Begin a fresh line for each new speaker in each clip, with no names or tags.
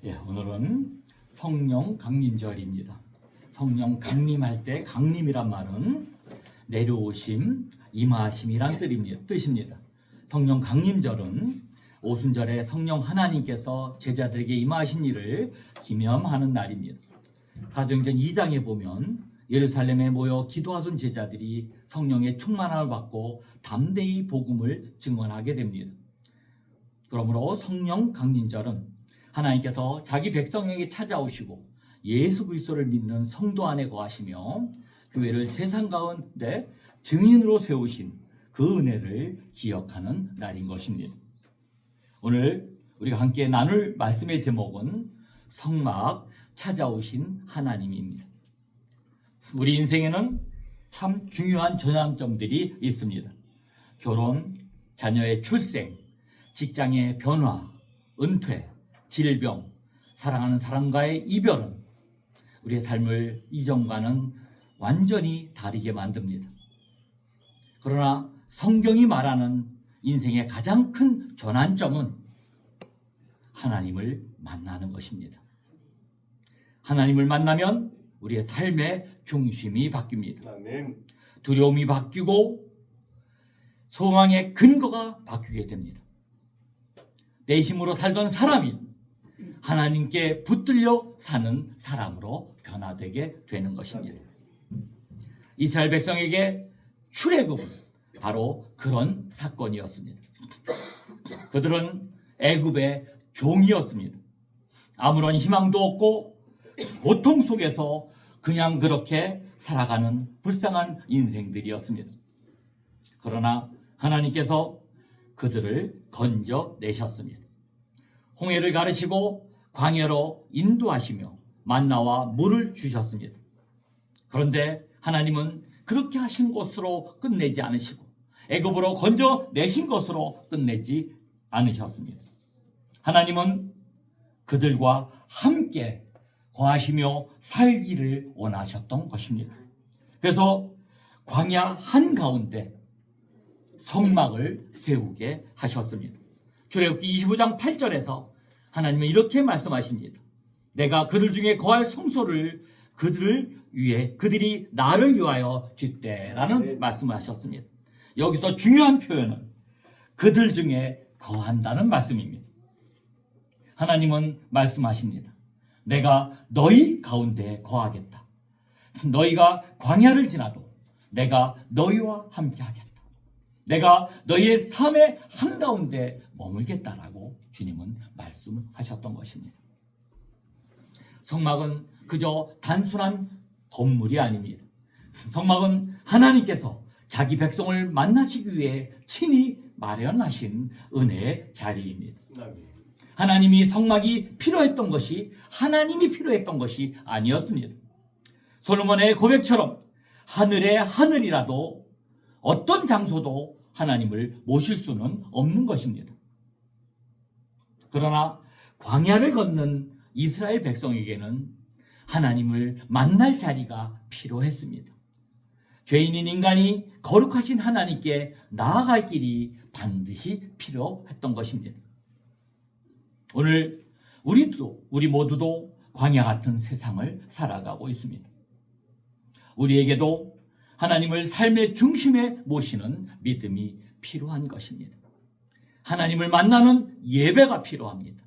예, 오늘은 성령 강림절입니다. 성령 강림할 때 강림이란 말은 내려오심, 임하심이란 뜻입니다. 성령 강림절은 오순절에 성령 하나님께서 제자들에게 임하신 일을 기념하는 날입니다. 사도행전 2장에 보면 예루살렘에 모여 기도하던 제자들이 성령의 충만함을 받고 담대히 복음을 증언하게 됩니다. 그러므로 성령 강림절은 하나님께서 자기 백성에게 찾아오시고 예수 그리스도를 믿는 성도 안에 거하시며 교회를 세상 가운데 증인으로 세우신 그 은혜를 기억하는 날인 것입니다. 오늘 우리가 함께 나눌 말씀의 제목은 성막 찾아오신 하나님입니다. 우리 인생에는 참 중요한 전환점들이 있습니다. 결혼, 자녀의 출생, 직장의 변화, 은퇴, 질병, 사랑하는 사람과의 이별은 우리의 삶을 이전과는 완전히 다르게 만듭니다. 그러나 성경이 말하는 인생의 가장 큰 전환점은 하나님을 만나는 것입니다. 하나님을 만나면 우리의 삶의 중심이 바뀝니다.
아멘.
두려움이 바뀌고 소망의 근거가 바뀌게 됩니다. 내 힘으로 살던 사람이 하나님께 붙들려 사는 사람으로 변화되게 되는 것입니다. 이스라엘 백성에게 출애굽은 바로 그런 사건이었습니다. 그들은 애굽의 종이었습니다. 아무런 희망도 없고 고통 속에서 그냥 그렇게 살아가는 불쌍한 인생들이었습니다. 그러나 하나님께서 그들을 건져내셨습니다. 홍해를 가르치고 광야로 인도하시며 만나와 물을 주셨습니다. 그런데 하나님은 그렇게 하신 것으로 끝내지 않으시고 애굽으로 건져내신 것으로 끝내지 않으셨습니다. 하나님은 그들과 함께 거하시며 살기를 원하셨던 것입니다. 그래서 광야 한가운데 성막을 세우게 하셨습니다. 출애굽기 25장 8절에서 하나님은 이렇게 말씀하십니다. 내가 그들 중에 거할 성소를 그들이 나를 위하여 짓되라는 말씀을 하셨습니다. 여기서 중요한 표현은 그들 중에 거한다는 말씀입니다. 하나님은 말씀하십니다. 내가 너희 가운데 거하겠다. 너희가 광야를 지나도 내가 너희와 함께 하겠다. 내가 너희의 삶의 한가운데 머물겠다라고 주님은 말씀하셨던 것입니다. 성막은 그저 단순한 건물이 아닙니다. 성막은 하나님께서 자기 백성을 만나시기 위해 친히 마련하신 은혜의 자리입니다. 하나님이 성막이 필요했던 것이 하나님이 필요했던 것이 아니었습니다. 솔로몬의 고백처럼 하늘의 하늘이라도 어떤 장소도 하나님을 모실 수는 없는 것입니다. 그러나 광야를 걷는 이스라엘 백성에게는 하나님을 만날 자리가 필요했습니다. 죄인인 인간이 거룩하신 하나님께 나아갈 길이 반드시 필요했던 것입니다. 오늘 우리 모두도 광야 같은 세상을 살아가고 있습니다. 우리에게도 하나님을 삶의 중심에 모시는 믿음이 필요한 것입니다. 하나님을 만나는 예배가 필요합니다.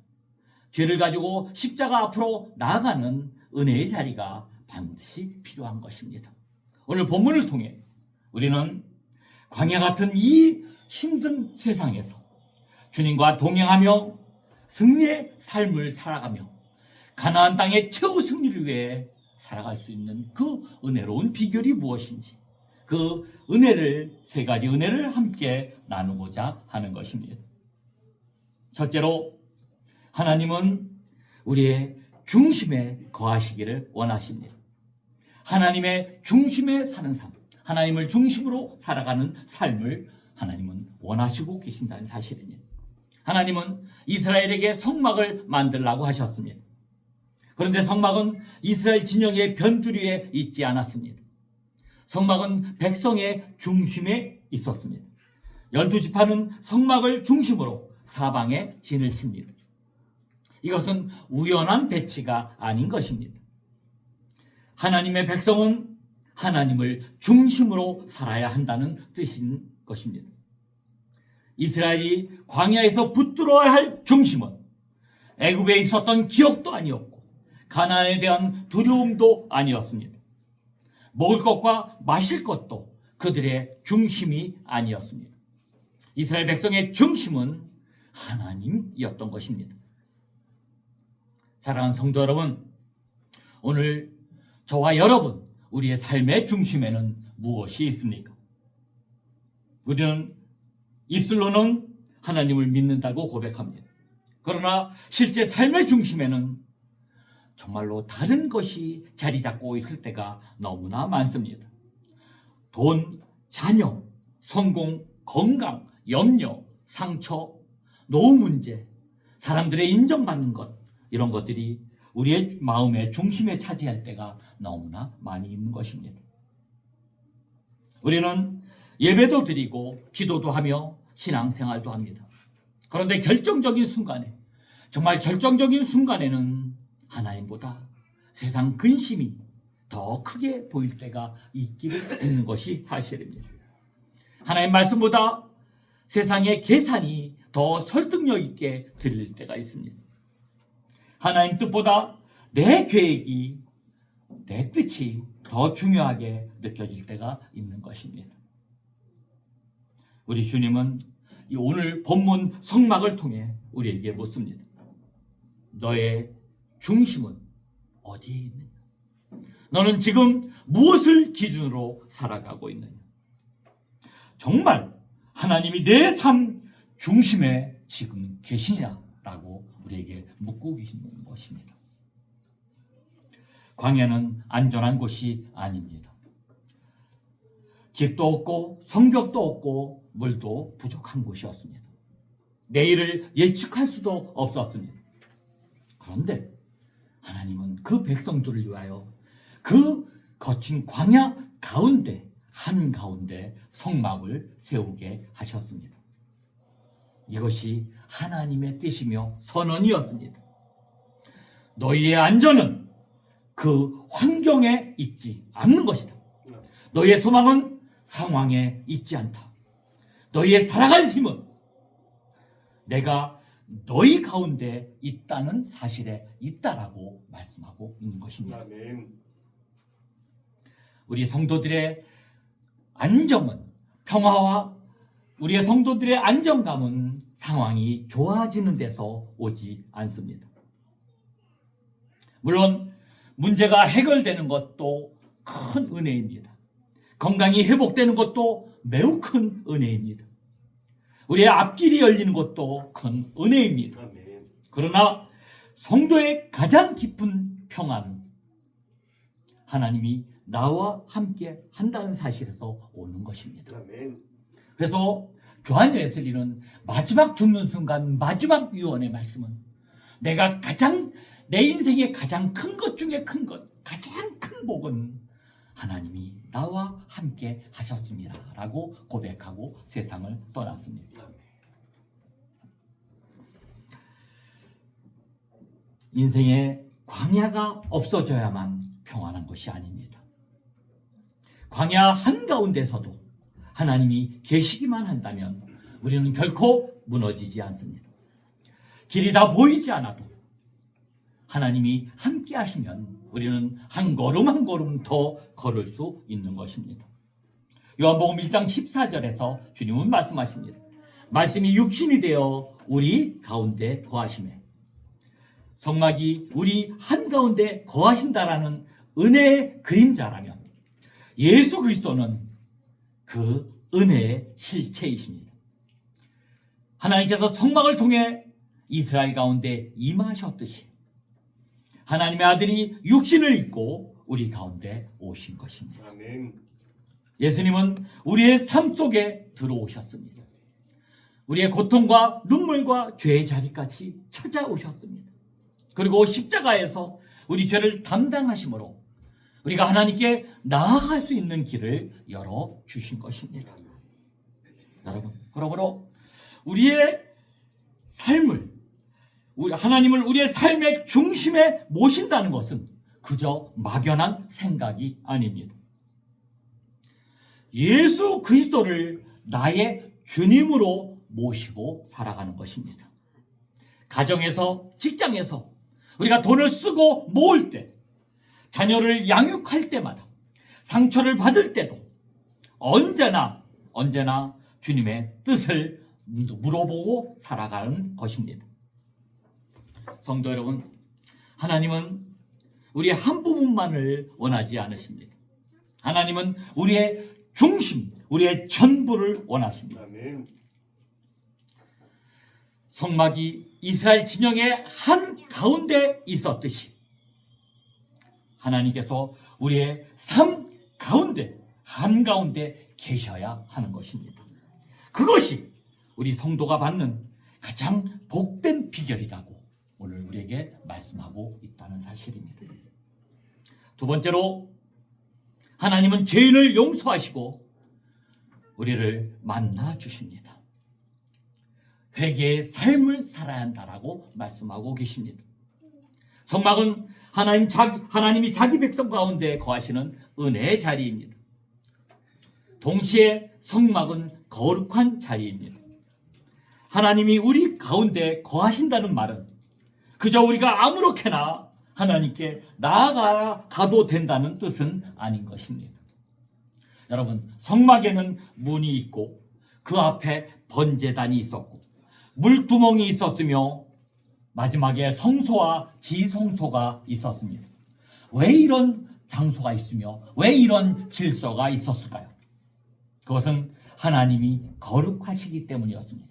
죄를 가지고 십자가 앞으로 나아가는 은혜의 자리가 반드시 필요한 것입니다. 오늘 본문을 통해 우리는 광야 같은 이 힘든 세상에서 주님과 동행하며 승리의 삶을 살아가며 가나안 땅의 최후 승리를 위해 살아갈 수 있는 그 은혜로운 비결이 무엇인지 그 은혜를 세 가지 은혜를 함께 나누고자 하는 것입니다. 첫째로 하나님은 우리의 중심에 거하시기를 원하십니다. 하나님의 중심에 사는 삶, 하나님을 중심으로 살아가는 삶을 하나님은 원하시고 계신다는 사실입니다. 하나님은 이스라엘에게 성막을 만들라고 하셨습니다. 그런데 성막은 이스라엘 진영의 변두리에 있지 않았습니다. 성막은 백성의 중심에 있었습니다. 12지파는 성막을 중심으로 사방에 진을 칩니다. 이것은 우연한 배치가 아닌 것입니다. 하나님의 백성은 하나님을 중심으로 살아야 한다는 뜻인 것입니다. 이스라엘이 광야에서 붙들어야 할 중심은 애굽에 있었던 기억도 아니었고 가나안에 대한 두려움도 아니었습니다. 먹을 것과 마실 것도 그들의 중심이 아니었습니다. 이스라엘 백성의 중심은 하나님이었던 것입니다. 사랑하는 성도 여러분, 오늘 저와 여러분, 우리의 삶의 중심에는 무엇이 있습니까? 우리는 입술로는 하나님을 믿는다고 고백합니다. 그러나 실제 삶의 중심에는 정말로 다른 것이 자리 잡고 있을 때가 너무나 많습니다. 돈, 자녀, 성공, 건강, 염려, 상처, 노후 문제, 사람들의 인정받는 것, 이런 것들이 우리의 마음의 중심에 차지할 때가 너무나 많이 있는 것입니다. 우리는 예배도 드리고 기도도 하며 신앙생활도 합니다. 그런데 결정적인 순간에, 정말 결정적인 순간에는 하나님보다 세상 근심이 더 크게 보일 때가 있는 것이 사실입니다. 하나님 말씀보다 세상의 계산이 더 설득력 있게 들릴 때가 있습니다. 하나님 뜻보다 내 계획이, 내 뜻이 더 중요하게 느껴질 때가 있는 것입니다. 우리 주님은 오늘 본문 성막을 통해 우리에게 묻습니다. 너의 중심은 어디에 있느냐? 너는 지금 무엇을 기준으로 살아가고 있느냐? 정말 하나님이 내 삶 중심에 지금 계시냐라고 우리에게 묻고 계시는 것입니다. 광야는 안전한 곳이 아닙니다. 집도 없고 성벽도 없고 물도 부족한 곳이었습니다. 내일을 예측할 수도 없었습니다. 그런데 하나님은 그 백성들을 위하여 그 거친 광야 가운데 한가운데 성막을 세우게 하셨습니다. 이것이 하나님의 뜻이며 선언이었습니다. 너희의 안전은 그 환경에 있지 않는 것이다. 너희의 소망은 상황에 있지 않다. 너희의 살아갈 힘은 내가 너희 가운데 있다는 사실에 있다라고 말씀하고 있는 것입니다.
아멘.
우리 성도들의 안정은, 평화와 우리의 성도들의 안정감은 상황이 좋아지는 데서 오지 않습니다. 물론 문제가 해결되는 것도 큰 은혜입니다. 건강이 회복되는 것도 매우 큰 은혜입니다. 우리의 앞길이 열리는 것도 큰 은혜입니다.
아멘.
그러나 성도의 가장 깊은 평안은 하나님이 나와 함께 한다는 사실에서 오는 것입니다.
아멘.
그래서 조한 웨슬리는 마지막 죽는 순간 마지막 유언의 말씀은 내가 내 인생의 가장 큰 것 중에 큰 것, 가장 큰 복은 하나님이 나와 함께 하셨습니다 라고 고백하고 세상을 떠났습니다. 인생에 광야가 없어져야만 평안한 것이 아닙니다. 광야 한가운데서도 하나님이 계시기만 한다면 우리는 결코 무너지지 않습니다. 길이 다 보이지 않아도 하나님이 함께 하시면 우리는 한 걸음 한 걸음 더 걸을 수 있는 것입니다. 요한복음 1장 14절에서 주님은 말씀하십니다. 말씀이 육신이 되어 우리 가운데 거하시네. 성막이 우리 한가운데 거하신다라는 은혜의 그림자라면 예수 그리스도는 그 은혜의 실체이십니다. 하나님께서 성막을 통해 이스라엘 가운데 임하셨듯이 하나님의 아들이 육신을 입고 우리 가운데 오신 것입니다.
아멘.
예수님은 우리의 삶 속에 들어오셨습니다. 우리의 고통과 눈물과 죄의 자리까지 찾아오셨습니다. 그리고 십자가에서 우리 죄를 담당하심으로 우리가 하나님께 나아갈 수 있는 길을 열어주신 것입니다. 여러분, 그러므로 우리의 삶을 하나님을 우리의 삶의 중심에 모신다는 것은 그저 막연한 생각이 아닙니다. 예수 그리스도를 나의 주님으로 모시고 살아가는 것입니다. 가정에서, 직장에서 우리가 돈을 쓰고 모을 때, 자녀를 양육할 때마다, 상처를 받을 때도 언제나 주님의 뜻을 물어보고 살아가는 것입니다. 성도 여러분, 하나님은 우리의 한 부분만을 원하지 않으십니다. 하나님은 우리의 중심, 우리의 전부를 원하십니다.
아멘.
성막이 이스라엘 진영의 한 가운데 있었듯이 하나님께서 우리의 삶 가운데 한가운데 계셔야 하는 것입니다. 그것이 우리 성도가 받는 가장 복된 비결이라고 오늘 우리에게 말씀하고 있다는 사실입니다. 두 번째로, 하나님은 죄인을 용서하시고 우리를 만나 주십니다. 회개의 삶을 살아야 한다라고 말씀하고 계십니다. 성막은 하나님이 자기 백성 가운데 거하시는 은혜의 자리입니다. 동시에 성막은 거룩한 자리입니다. 하나님이 우리 가운데 거하신다는 말은 그저 우리가 아무렇게나 하나님께 나아가도 된다는 뜻은 아닌 것입니다. 여러분, 성막에는 문이 있고 그 앞에 번제단이 있었고 물두멍이 있었으며 마지막에 성소와 지성소가 있었습니다. 왜 이런 장소가 있으며 왜 이런 질서가 있었을까요? 그것은 하나님이 거룩하시기 때문이었습니다.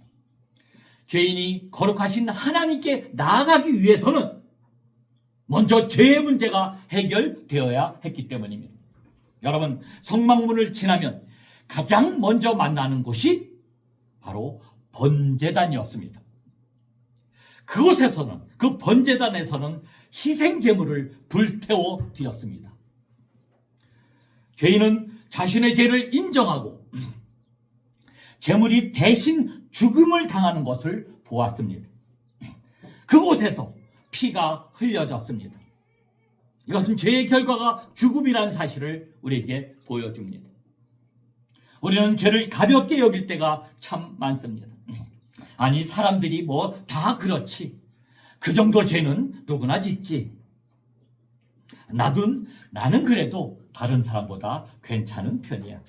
죄인이 거룩하신 하나님께 나아가기 위해서는 먼저 죄의 문제가 해결되어야 했기 때문입니다. 여러분, 성막문을 지나면 가장 먼저 만나는 곳이 바로 번제단이었습니다. 그곳에서는, 그 번제단에서는 희생제물을 불태워 드렸습니다. 죄인은 자신의 죄를 인정하고 제물이 대신 죽음을 당하는 것을 보았습니다. 그곳에서 피가 흘려졌습니다. 이것은 죄의 결과가 죽음이라는 사실을 우리에게 보여줍니다. 우리는 죄를 가볍게 여길 때가 참 많습니다. 아니, 사람들이 뭐 다 그렇지. 그 정도 죄는 누구나 짓지. 나는 그래도 다른 사람보다 괜찮은 편이야.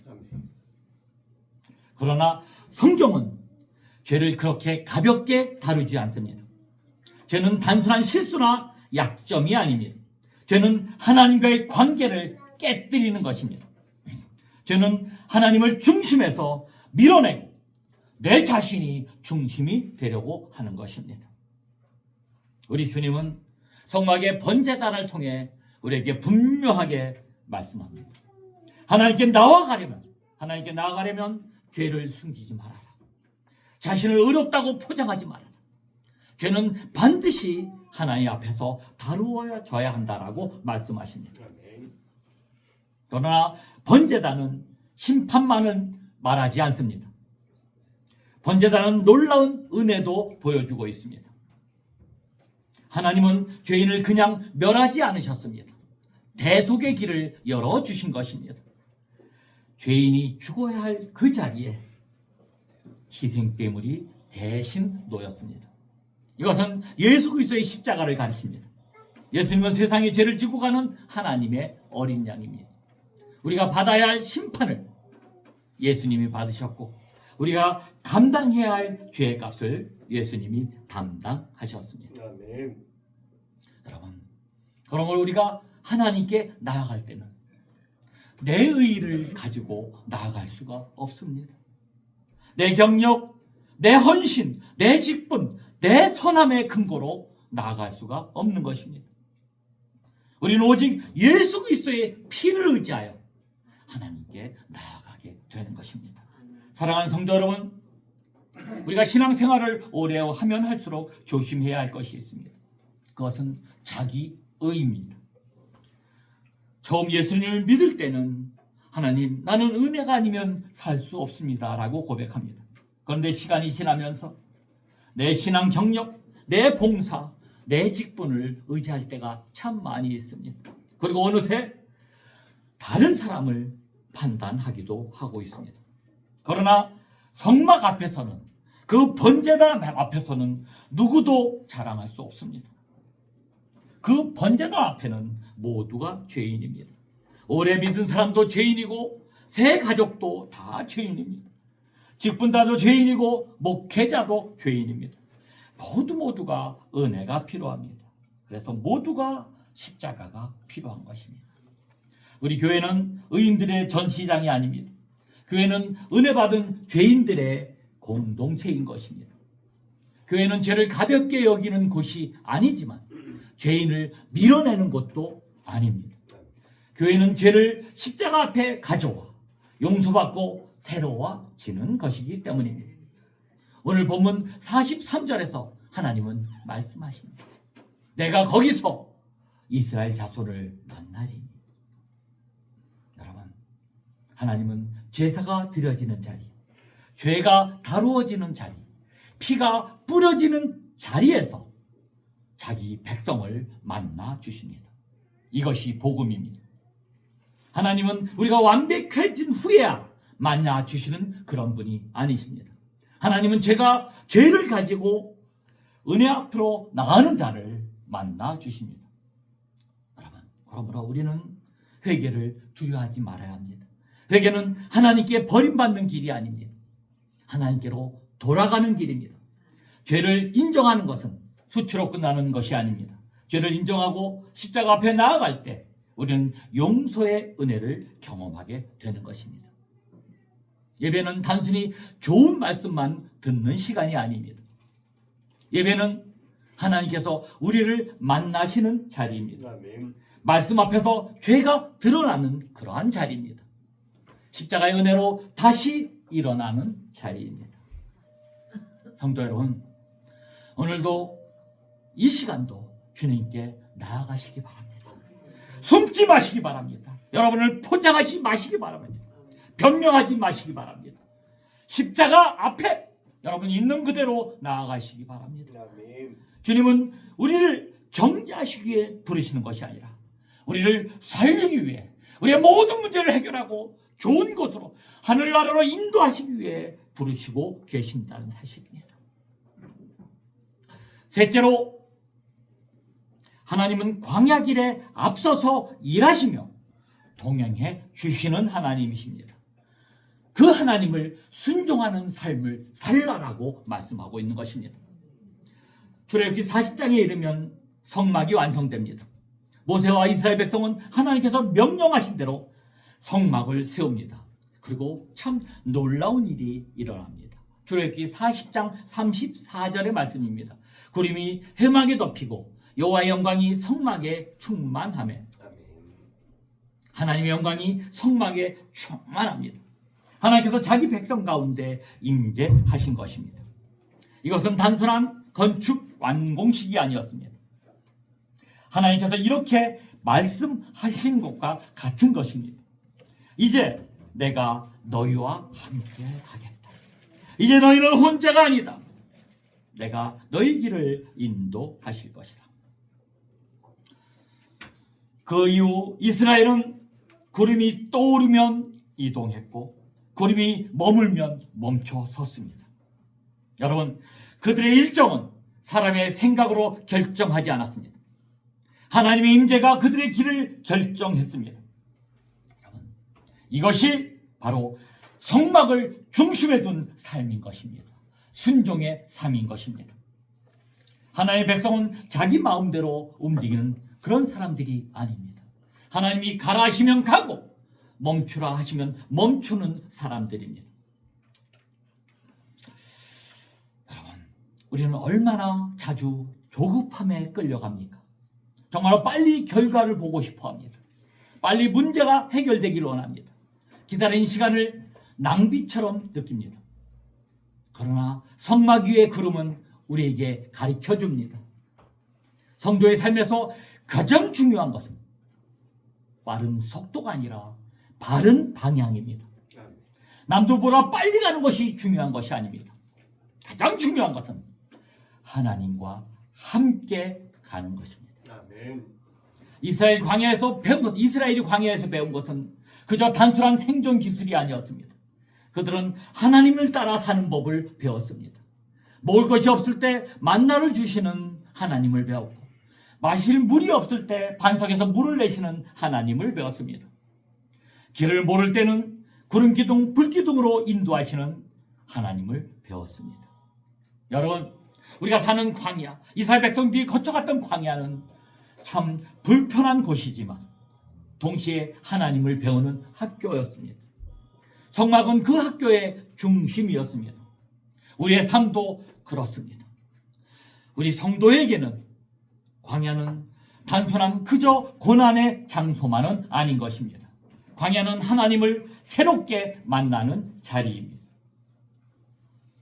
그러나 성경은 죄를 그렇게 가볍게 다루지 않습니다. 죄는 단순한 실수나 약점이 아닙니다. 죄는 하나님과의 관계를 깨뜨리는 것입니다. 죄는 하나님을 중심에서 밀어내고 내 자신이 중심이 되려고 하는 것입니다. 우리 주님은 성막의 번제단을 통해 우리에게 분명하게 말씀합니다. 하나님께 나아가려면 죄를 숨기지 말아라. 자신을 의롭다고 포장하지 말아라. 죄는 반드시 하나님 앞에서 다루어져야 한다라고 말씀하십니다. 그러나 번제단은 심판만은 말하지 않습니다. 번제단은 놀라운 은혜도 보여주고 있습니다. 하나님은 죄인을 그냥 멸하지 않으셨습니다. 대속의 길을 열어주신 것입니다. 죄인이 죽어야 할 그 자리에 희생제물이 대신 놓였습니다. 이것은 예수 그리스도의 십자가를 가리킵니다. 예수님은 세상의 죄를 지고 가는 하나님의 어린 양입니다. 우리가 받아야 할 심판을 예수님이 받으셨고 우리가 감당해야 할 죄의 값을 예수님이 담당하셨습니다.
아멘.
여러분, 그러므로 우리가 하나님께 나아갈 때는 내 의의를 가지고 나아갈 수가 없습니다. 내 경력, 내 헌신, 내 직분, 내 선함의 근거로 나아갈 수가 없는 것입니다. 우리는 오직 예수 그리스도의 피를 의지하여 하나님께 나아가게 되는 것입니다. 사랑하는 성도 여러분, 우리가 신앙생활을 오래 하면 할수록 조심해야 할 것이 있습니다. 그것은 자기 의입니다. 처음 예수님을 믿을 때는 하나님, 나는 은혜가 아니면 살 수 없습니다 라고 고백합니다. 그런데 시간이 지나면서 내 신앙 경력, 내 봉사, 내 직분을 의지할 때가 참 많이 있습니다. 그리고 어느새 다른 사람을 판단하기도 하고 있습니다. 그러나 성막 앞에서는, 그 번제단 앞에서는 누구도 자랑할 수 없습니다. 그 번제단 앞에는 모두가 죄인입니다. 오래 믿은 사람도 죄인이고 새 가족도 다 죄인입니다. 직분자도 죄인이고 목회자도 죄인입니다. 모두가 은혜가 필요합니다. 그래서 모두가 십자가가 필요한 것입니다. 우리 교회는 의인들의 전시장이 아닙니다. 교회는 은혜 받은 죄인들의 공동체인 것입니다. 교회는 죄를 가볍게 여기는 곳이 아니지만 죄인을 밀어내는 곳도 아닙니다. 교회는 죄를 십자가 앞에 가져와 용서받고 새로워지는 것이기 때문입니다. 오늘 본문 43절에서 하나님은 말씀하십니다. 내가 거기서 이스라엘 자손을 만나리니. 여러분, 하나님은 제사가 드려지는 자리, 죄가 다루어지는 자리, 피가 뿌려지는 자리에서 자기 백성을 만나 주십니다. 이것이 복음입니다. 하나님은 우리가 완벽해진 후에야 만나 주시는 그런 분이 아니십니다. 하나님은 죄를 가지고 은혜 앞으로 나가는 자를 만나 주십니다. 여러분, 그러므로 우리는 회개를 두려워하지 말아야 합니다. 회개는 하나님께 버림받는 길이 아닙니다. 하나님께로 돌아가는 길입니다. 죄를 인정하는 것은 수치로 끝나는 것이 아닙니다. 죄를 인정하고 십자가 앞에 나아갈 때 우리는 용서의 은혜를 경험하게 되는 것입니다. 예배는 단순히 좋은 말씀만 듣는 시간이 아닙니다. 예배는 하나님께서 우리를 만나시는 자리입니다. 말씀 앞에서 죄가 드러나는 그러한 자리입니다. 십자가의 은혜로 다시 일어나는 자리입니다. 성도 여러분, 오늘도 이 시간도 주님께 나아가시기 바랍니다. 숨지 마시기 바랍니다. 여러분을 포장하지 마시기 바랍니다. 변명하지 마시기 바랍니다. 십자가 앞에 여러분 있는 그대로 나아가시기 바랍니다. 주님은 우리를 정죄하시기 위해 부르시는 것이 아니라 우리를 살리기 위해, 우리의 모든 문제를 해결하고 좋은 곳으로, 하늘나라로 인도하시기 위해 부르시고 계신다는 사실입니다. 셋째로, 하나님은 광야길에 앞서서 일하시며 동행해 주시는 하나님이십니다. 그 하나님을 순종하는 삶을 살라라고 말씀하고 있는 것입니다. 출애굽기 40장에 이르면 성막이 완성됩니다. 모세와 이스라엘 백성은 하나님께서 명령하신 대로 성막을 세웁니다. 그리고 참 놀라운 일이 일어납니다. 출애굽기 40장 34절의 말씀입니다. 구름이 회막에 덮이고 여호와의 영광이 성막에 충만하며, 하나님의 영광이 성막에 충만합니다. 하나님께서 자기 백성 가운데 임재하신 것입니다. 이것은 단순한 건축 완공식이 아니었습니다. 하나님께서 이렇게 말씀하신 것과 같은 것입니다. 이제 내가 너희와 함께 하겠다. 이제 너희는 혼자가 아니다. 내가 너희 길을 인도하실 것이다. 그 이후 이스라엘은 구름이 떠오르면 이동했고 구름이 머물면 멈춰 섰습니다. 여러분, 그들의 일정은 사람의 생각으로 결정하지 않았습니다. 하나님의 임재가 그들의 길을 결정했습니다. 여러분, 이것이 바로 성막을 중심에 둔 삶인 것입니다. 순종의 삶인 것입니다. 하나님의 백성은 자기 마음대로 움직이는 그런 사람들이 아닙니다. 하나님이 가라 하시면 가고 멈추라 하시면 멈추는 사람들입니다. 여러분, 우리는 얼마나 자주 조급함에 끌려갑니까? 정말로 빨리 결과를 보고 싶어 합니다. 빨리 문제가 해결되기를 원합니다. 기다린 시간을 낭비처럼 느낍니다. 그러나 성막 위의 구름은 우리에게 가르쳐 줍니다. 성도의 삶에서 가장 중요한 것은 빠른 속도가 아니라 바른 방향입니다. 남들보다 빨리 가는 것이 중요한 것이 아닙니다. 가장 중요한 것은 하나님과 함께 가는 것입니다.
아멘.
이스라엘이 광야에서 배운 것은 그저 단순한 생존 기술이 아니었습니다. 그들은 하나님을 따라 사는 법을 배웠습니다. 먹을 것이 없을 때 만나를 주시는 하나님을 배웠고, 마실 물이 없을 때 반석에서 물을 내시는 하나님을 배웠습니다. 길을 모를 때는 구름기둥, 불기둥으로 인도하시는 하나님을 배웠습니다. 여러분, 우리가 사는 광야, 이스라엘 백성들이 거쳐갔던 광야는 참 불편한 곳이지만 동시에 하나님을 배우는 학교였습니다. 성막은 그 학교의 중심이었습니다. 우리의 삶도 그렇습니다. 우리 성도에게는 광야는 단순한 그저 고난의 장소만은 아닌 것입니다. 광야는 하나님을 새롭게 만나는 자리입니다.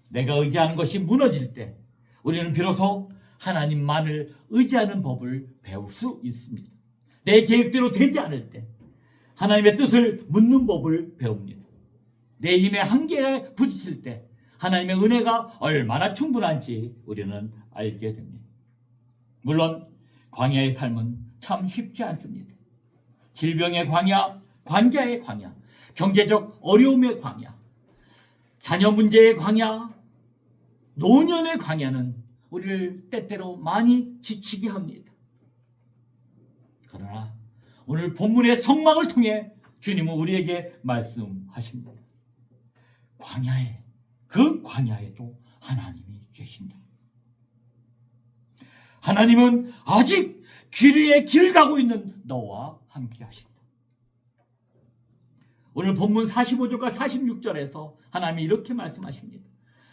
내가 의지하는 것이 무너질 때 우리는 비로소 하나님만을 의지하는 법을 배울 수 있습니다. 내 계획대로 되지 않을 때 하나님의 뜻을 묻는 법을 배웁니다. 내 힘의 한계에 부딪힐 때 하나님의 은혜가 얼마나 충분한지 우리는 알게 됩니다. 물론 광야의 삶은 참 쉽지 않습니다. 질병의 광야, 관계의 광야, 경제적 어려움의 광야, 자녀 문제의 광야, 노년의 광야는 우리를 때때로 많이 지치게 합니다. 그러나 오늘 본문의 성막을 통해 주님은 우리에게 말씀하십니다. 그 광야에도 하나님이 계신다. 하나님은 아직 길 위에 길 가고 있는 너와 함께 하신다. 오늘 본문 45절과 46절에서 하나님이 이렇게 말씀하십니다.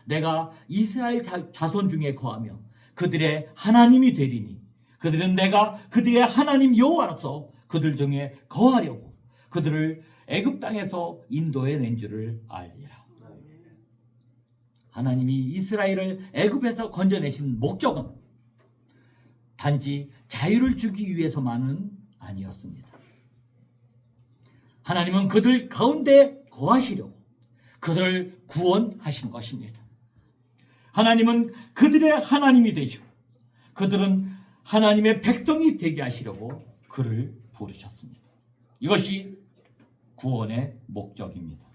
내가 이스라엘 자손 중에 거하며 그들의 하나님이 되리니 그들은 내가 그들의 하나님 여호와로서 그들 중에 거하려고 그들을 애굽 땅에서 인도해 낸 줄을 알리라. 하나님이 이스라엘을 애굽에서 건져내신 목적은 단지 자유를 주기 위해서만은 아니었습니다. 하나님은 그들 가운데 거하시려고 그들을 구원하신 것입니다. 하나님은 그들의 하나님이 되시고 그들은 하나님의 백성이 되게 하시려고 그를 부르셨습니다. 이것이 구원의 목적입니다.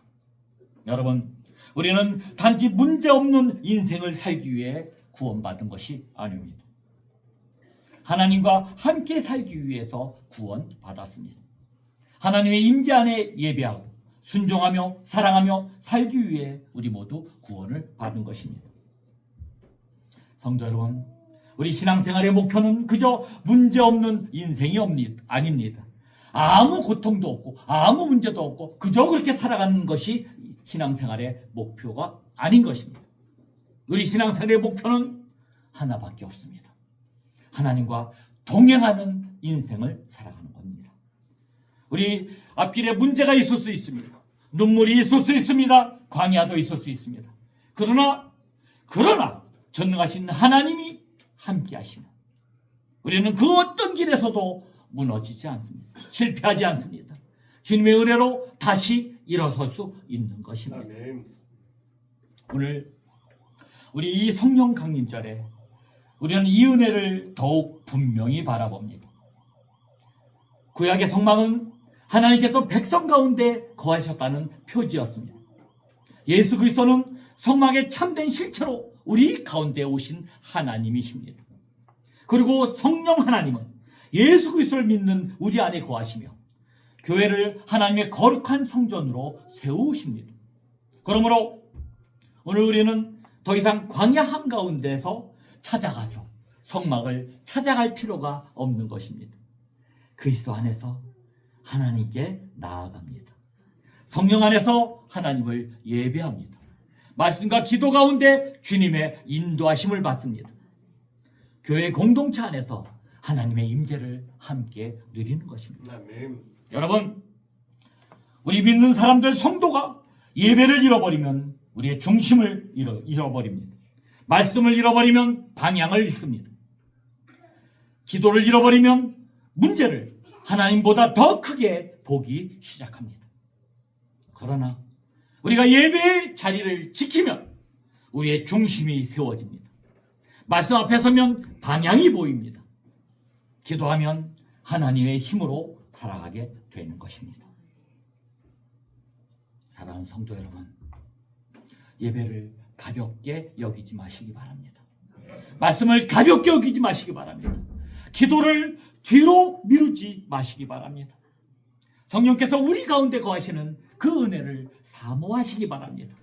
여러분, 우리는 단지 문제없는 인생을 살기 위해 구원받은 것이 아닙니다. 하나님과 함께 살기 위해서 구원받았습니다. 하나님의 임재 안에 예배하고 순종하며 사랑하며 살기 위해 우리 모두 구원을 받은 것입니다. 성도 여러분, 우리 신앙생활의 목표는 그저 문제없는 인생이 아닙니다. 아무 고통도 없고 아무 문제도 없고 그저 그렇게 살아가는 것이 신앙생활의 목표가 아닌 것입니다. 우리 신앙생활의 목표는 하나밖에 없습니다. 하나님과 동행하는 인생을 살아가는 겁니다. 우리 앞길에 문제가 있을 수 있습니다. 눈물이 있을 수 있습니다. 광야도 있을 수 있습니다. 그러나 전능하신 하나님이 함께 하시면 우리는 그 어떤 길에서도 무너지지 않습니다. 실패하지 않습니다. 주님의 은혜로 다시 일어설 수 있는 것입니다.
아멘.
오늘 우리 이 성령 강림절에 우리는 이 은혜를 더욱 분명히 바라봅니다. 구약의 성막은 하나님께서 백성 가운데 거하셨다는 표지였습니다. 예수 그리스도는 성막의 참된 실체로 우리 가운데 오신 하나님이십니다. 그리고 성령 하나님은 예수 그리스도를 믿는 우리 안에 거하시며 교회를 하나님의 거룩한 성전으로 세우십니다. 그러므로 오늘 우리는 더 이상 광야 한가운데서 찾아가서 성막을 찾아갈 필요가 없는 것입니다. 그리스도 안에서 하나님께 나아갑니다. 성령 안에서 하나님을 예배합니다. 말씀과 기도 가운데 주님의 인도하심을 받습니다. 교회 공동체 안에서 하나님의 임재를 함께 누리는 것입니다.
아멘.
여러분, 우리 믿는 사람들 성도가 예배를 잃어버리면 우리의 중심을 잃어버립니다. 말씀을 잃어버리면 방향을 잃습니다. 기도를 잃어버리면 문제를 하나님보다 더 크게 보기 시작합니다. 그러나 우리가 예배의 자리를 지키면 우리의 중심이 세워집니다. 말씀 앞에 서면 방향이 보입니다. 기도하면 하나님의 힘으로 살아가게 되는 것입니다. 사랑하는 성도 여러분, 예배를 가볍게 여기지 마시기 바랍니다. 말씀을 가볍게 여기지 마시기 바랍니다. 기도를 뒤로 미루지 마시기 바랍니다. 성령께서 우리 가운데 거하시는 그 은혜를 사모하시기 바랍니다.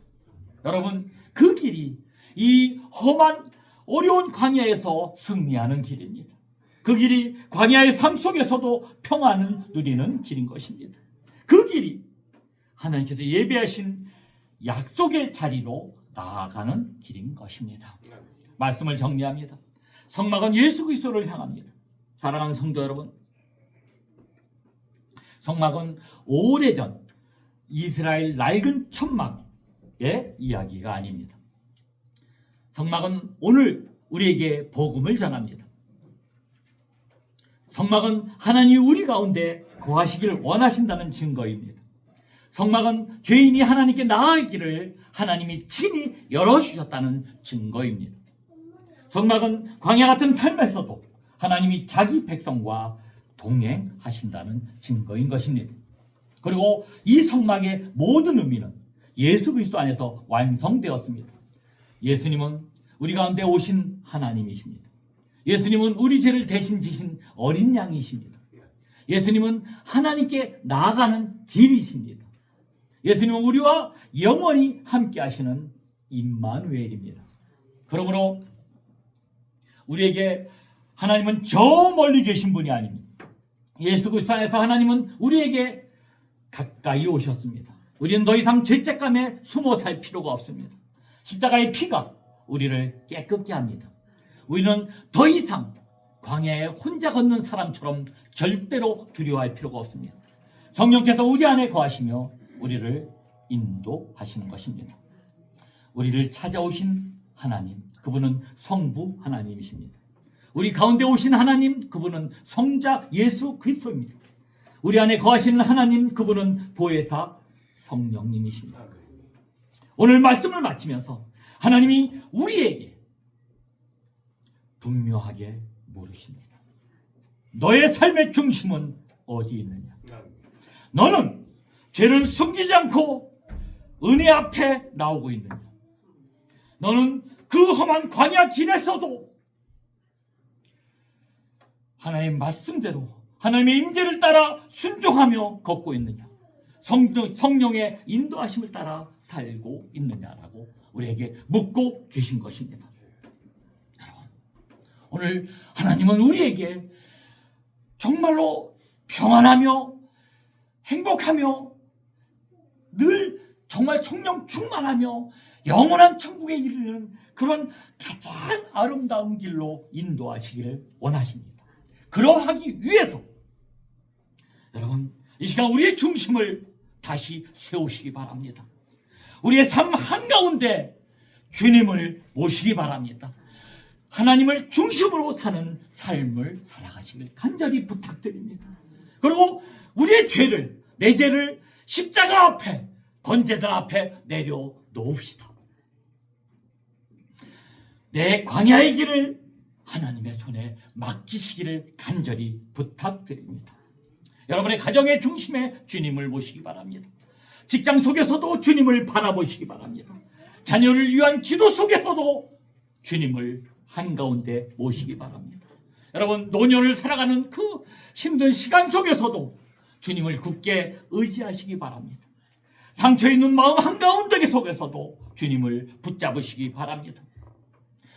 여러분, 그 길이 이 험한 어려운 광야에서 승리하는 길입니다. 그 길이 광야의 삶 속에서도 평안을 누리는 길인 것입니다. 그 길이 하나님께서 예비하신 약속의 자리로 나아가는 길인 것입니다. 말씀을 정리합니다. 성막은 예수 그리스도를 향합니다. 사랑하는 성도 여러분, 성막은 오래전 이스라엘 낡은 천막의 이야기가 아닙니다. 성막은 오늘 우리에게 복음을 전합니다. 성막은 하나님이 우리 가운데 거하시기를 원하신다는 증거입니다. 성막은 죄인이 하나님께 나아갈 길을 하나님이 친히 열어주셨다는 증거입니다. 성막은 광야 같은 삶에서도 하나님이 자기 백성과 동행하신다는 증거인 것입니다. 그리고 이 성막의 모든 의미는 예수 그리스도 안에서 완성되었습니다. 예수님은 우리 가운데 오신 하나님이십니다. 예수님은 우리 죄를 대신 지신 어린 양이십니다. 예수님은 하나님께 나아가는 길이십니다. 예수님은 우리와 영원히 함께 하시는 임마누엘입니다. 그러므로 우리에게 하나님은 저 멀리 계신 분이 아닙니다. 예수 그리스도 안에서 하나님은 우리에게 가까이 오셨습니다. 우리는 더 이상 죄책감에 숨어 살 필요가 없습니다. 십자가의 피가 우리를 깨끗게 합니다. 우리는 더 이상 광야에 혼자 걷는 사람처럼 절대로 두려워할 필요가 없습니다. 성령께서 우리 안에 거하시며 우리를 인도하시는 것입니다. 우리를 찾아오신 하나님, 그분은 성부 하나님이십니다. 우리 가운데 오신 하나님, 그분은 성자 예수 그리스도입니다. 우리 안에 거하시는 하나님, 그분은 보혜사 성령님이십니다. 오늘 말씀을 마치면서 하나님이 우리에게 분명하게 물으십니다. 너의 삶의 중심은 어디 있느냐? 너는 죄를 숨기지 않고 은혜 앞에 나오고 있느냐? 너는 그 험한 광야 길에서도 하나님의 말씀대로 하나님의 임재를 따라 순종하며 걷고 있느냐? 성령의 인도하심을 따라 살고 있느냐라고 우리에게 묻고 계신 것입니다. 여러분, 오늘 하나님은 우리에게 정말로 평안하며 행복하며 늘 정말 성령 충만하며 영원한 천국에 이르는 그런 가장 아름다운 길로 인도하시기를 원하십니다. 그러하기 위해서 여러분, 이 시간 우리의 중심을 다시 세우시기 바랍니다. 우리의 삶 한가운데 주님을 모시기 바랍니다. 하나님을 중심으로 사는 삶을 살아가시길 간절히 부탁드립니다. 그리고 우리의 죄를, 내 죄를 십자가 앞에, 번제들 앞에 내려놓읍시다. 내 광야의 길을 하나님의 손에 맡기시기를 간절히 부탁드립니다. 여러분의 가정의 중심에 주님을 모시기 바랍니다. 직장 속에서도 주님을 바라보시기 바랍니다. 자녀를 위한 기도 속에서도 주님을 한가운데 모시기 바랍니다. 여러분, 노년을 살아가는 그 힘든 시간 속에서도 주님을 굳게 의지하시기 바랍니다. 상처 있는 마음 한가운데 속에서도 주님을 붙잡으시기 바랍니다.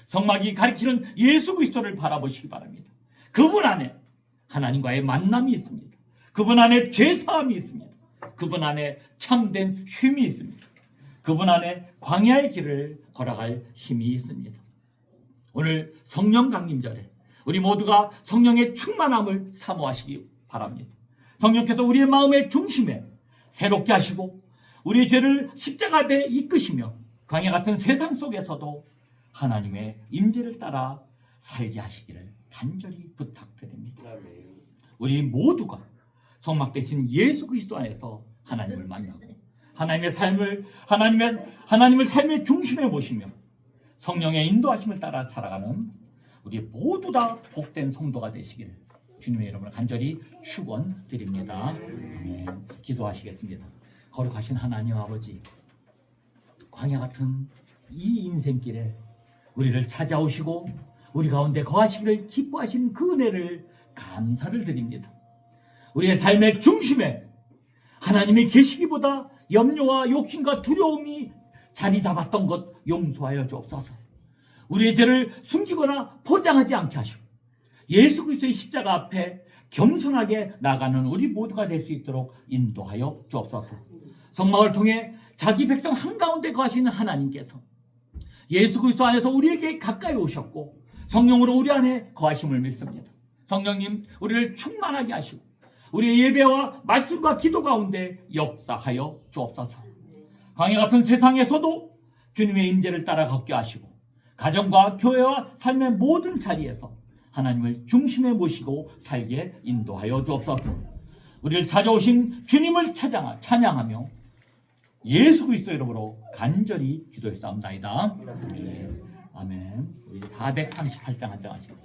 성막이 가리키는 예수 그리스도를 바라보시기 바랍니다. 그분 안에 하나님과의 만남이 있습니다. 그분 안에 죄사함이 있습니다. 그분 안에 참된 힘이 있습니다. 그분 안에 광야의 길을 걸어갈 힘이 있습니다. 오늘 성령 강림절에 우리 모두가 성령의 충만함을 사모하시기 바랍니다. 성령께서 우리의 마음의 중심에 새롭게 하시고 우리의 죄를 십자가 앞에 이끄시며 광야 같은 세상 속에서도 하나님의 임재를 따라 살게 하시기를 간절히 부탁드립니다. 우리 모두가 성막 대신 예수 그리스도 안에서 하나님을 만나고 하나님의 삶을 삶의 중심에 모시며 성령의 인도하심을 따라 살아가는 우리 모두 다 복된 성도가 되시길 주님의 이름으로 간절히 축원드립니다. 아멘. 기도하시겠습니다. 거룩하신 하나님 아버지, 광야 같은 이 인생길에 우리를 찾아오시고 우리 가운데 거하시기를 기뻐하신 그 은혜를 감사를 드립니다. 우리의 삶의 중심에 하나님이 계시기보다 염려와 욕심과 두려움이 자리 잡았던 것 용서하여 주옵소서. 우리의 죄를 숨기거나 포장하지 않게 하시고 예수 그리스도의 십자가 앞에 겸손하게 나가는 우리 모두가 될 수 있도록 인도하여 주옵소서. 성막을 통해 자기 백성 한가운데 거하시는 하나님께서 예수 그리스도 안에서 우리에게 가까이 오셨고 성령으로 우리 안에 거하심을 믿습니다. 성령님, 우리를 충만하게 하시고 우리의 예배와 말씀과 기도 가운데 역사하여 주옵소서. 광야 같은 세상에서도 주님의 임재를 따라 걷게 하시고 가정과 교회와 삶의 모든 자리에서 하나님을 중심에 모시고 살게 인도하여 주옵소서. 우리를 찾아오신 주님을 찬양하며 예수 그리스도 이름으로 간절히 기도했사옵나이다. 아멘. 우리 438장 한 장 하시고